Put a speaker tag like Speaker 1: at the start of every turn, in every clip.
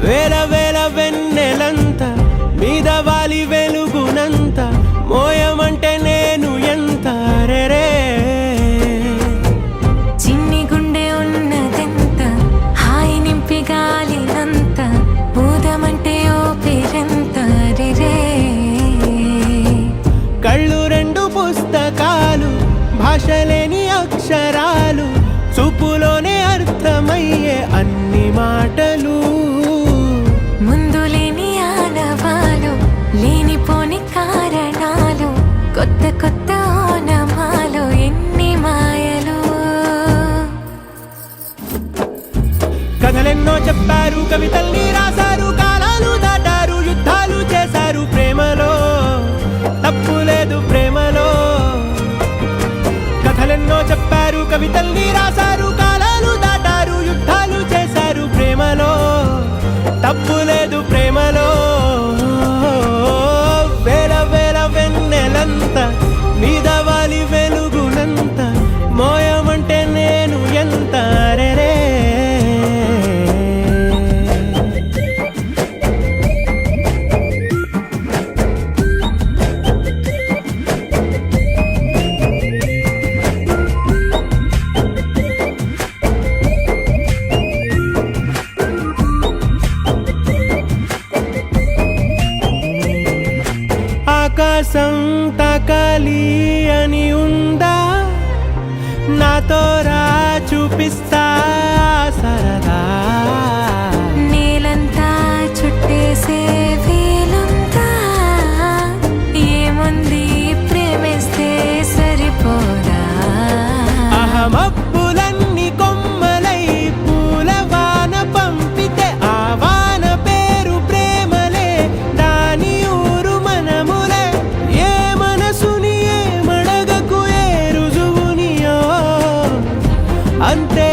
Speaker 1: వేల వేల వెన్నెలంత మీద వాలి వెలుగునంత మోయమంటే నేను ఎంత రే
Speaker 2: చిన్ని గుండె ఉన్నదెంత హాయి నింపి గాలినంత ఊదమంటే ఓ పేరెంత రే
Speaker 1: కళ్ళు రెండు పుస్తకాలు భాషలేని అక్షరాలు చూపులోనే అర్థమయ్యే అన్ని మాటలు
Speaker 2: ముందు లేని ఆనవాలు లేనిపోని కారణాలు కొత్త కొత్త ఓనమాలు ఎన్ని మాయలు
Speaker 1: కథలెన్నో చెప్పారు కవితల్ని రాశారు కాలాలు దాటారు యుద్ధాలు చేశారు ప్రేమలో తప్పు లేదు ప్రేమలో కథలెన్నో చెప్పారు కవితల్ని రాశారు కాలాలు దాటారు యుద్ధాలు చేశారు ప్రేమలో తప్పు లేదు ప్రేమలో వేల వేల వెన్నెలంత మీద వాలి వెలుగునంత మోయమంటే నేను ఎంత రే ఆకాశం తాకాలి అని ఉందా నాతో రా చూపిస్తా సరదా
Speaker 2: నేలంతా చుట్టేసే వీలుందా ఏముంది ప్రేమిస్తే సరిపోదా
Speaker 1: అహమప్పులన్నీ కొమ్మలై పూల వాన పంపితే ఆ వాన పేరు ప్రేమలే దాని ఊరు మనములే ఏ మనసుని ఏ మడగకు ఏ రుజువునియో అంతే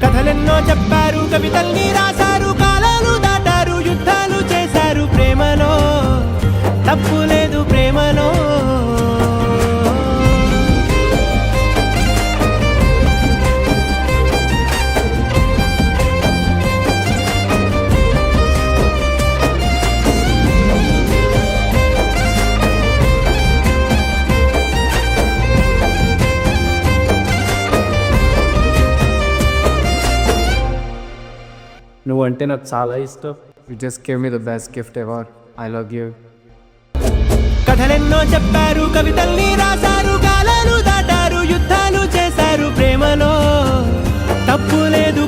Speaker 1: కథలెన్నో చెప్పారు కవితల్ని రాశారు కాలాలు దాటారు యుద్ధాలు చేశారు ప్రేమలో తప్పు లేదు ప్రేమలో
Speaker 3: నువ్వంటే నాకు చాలా ఇష్టం. You just give me the best gift ever. I love you.
Speaker 1: కథలెన్నో చెప్పారు కవితల్ని రాశారు కాలాలు దాటారు యుద్ధాలు చేశారు ప్రేమలో తప్పు లేదు